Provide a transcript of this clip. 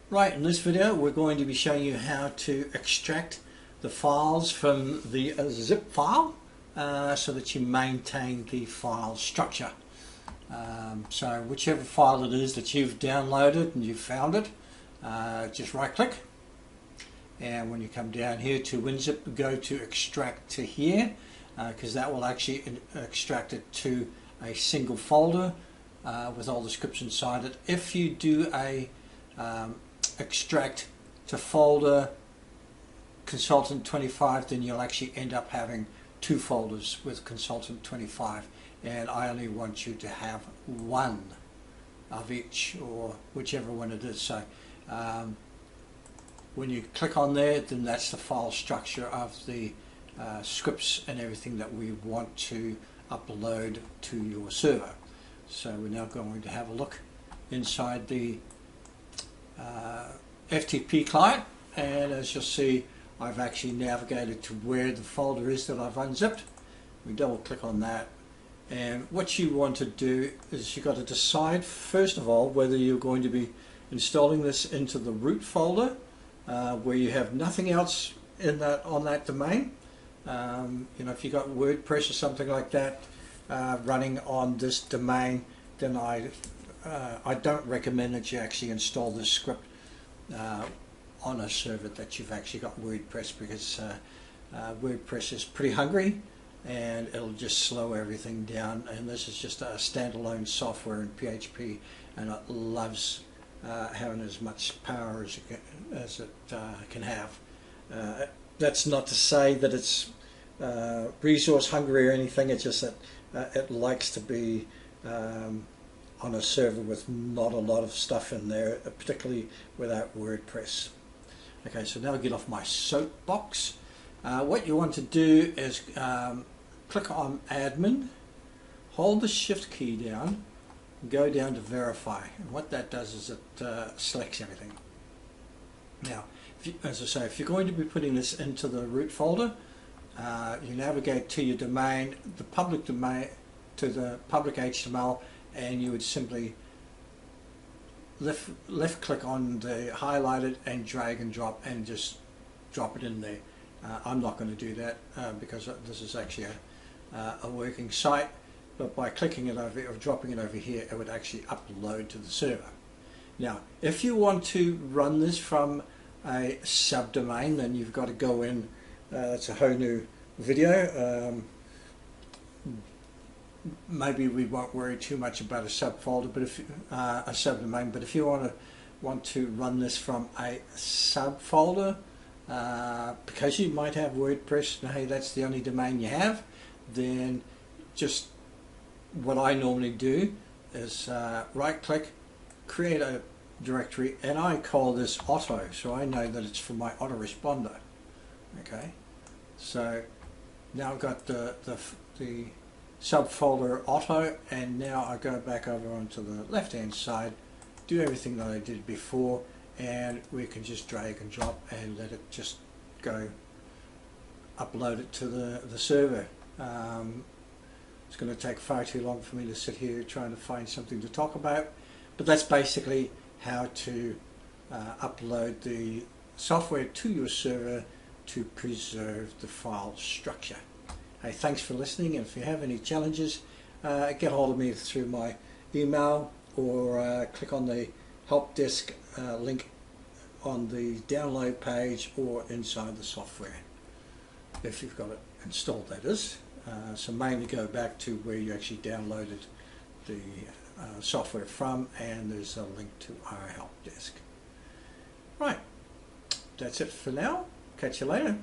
Right, in this video we're going to be showing you how to extract the files from the zip file so that you maintain the file structure. So whichever file it is that you've downloaded and you've found it, just right click, and when you come down here to WinZip, go to extract to here, because that will actually extract it to a single folder with all the scripts inside it. If you do a extract to folder consultant 25, then you'll actually end up having two folders with consultant 25, and I only want you to have one of each, or whichever one it is. So when you click on there, then that's the file structure of the scripts and everything that we want to upload to your server. So we're now going to have a look inside the FTP client, and as you'll see, I've actually navigated to where the folder is that I've unzipped. We double click on that, and what you want to do is you've got to decide first of all whether you're going to be installing this into the root folder where you have nothing else in that on that domain. You know, if you got WordPress or something like that running on this domain, then I don't recommend that you actually install this script on a server that you've actually got WordPress, because WordPress is pretty hungry and it'll just slow everything down, and this is just a standalone software in PHP, and it loves having as much power as it can have. That's not to say that it's resource hungry or anything, it's just that it likes to be on a server with not a lot of stuff in there, particularly without WordPress. Okay, so now I'll get off my soapbox. What you want to do is click on admin, hold the shift key down, go down to verify, and what that does is it selects everything. Now, as I say, if you're going to be putting this into the root folder, you navigate to your domain, the public domain, to the public HTML, and you would simply left click on the highlighted and drag and drop, and just drop it in there. I'm not going to do that because this is actually a working site, but by clicking it over or dropping it over here, it would actually upload to the server. Now, if you want to run this from a subdomain, then you've got to go in. That's a whole new video. Maybe we won't worry too much about a subfolder, but if a subdomain. But if you want to run this from a subfolder, because you might have WordPress, and hey, that's the only domain you have, then just what I normally do is right-click, create a directory, and I call this auto, so I know that it's from my autoresponder. Okay, so now I've got the subfolder auto, and now I go back over onto the left hand side, do everything that I did before, and we can just drag and drop and let it just go upload it to the server. It's going to take far too long for me to sit here trying to find something to talk about, but that's basically how to upload the software to your server to preserve the file structure. Hey, thanks for listening, and if you have any challenges, get hold of me through my email, or click on the help desk link on the download page or inside the software, if you've got it installed, that is. So mainly go back to where you actually downloaded the software from, and there's a link to our help desk. Right, that's it for now. Catch you later.